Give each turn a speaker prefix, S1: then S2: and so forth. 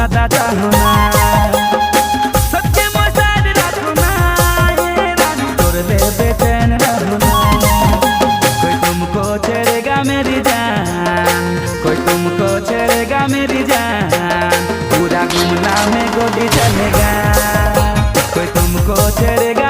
S1: ज्यादा चाहो ना, सबके मोसाद रखो ना, ये रानी तोर ले बेचैन रहो ना। कोई तुमको छेड़ेगा मेरी जान, कोई तुमको छेड़ेगा मेरी जान, पूरा गुमला में गोली चलेगा। कोई तुमको छेड़ेगा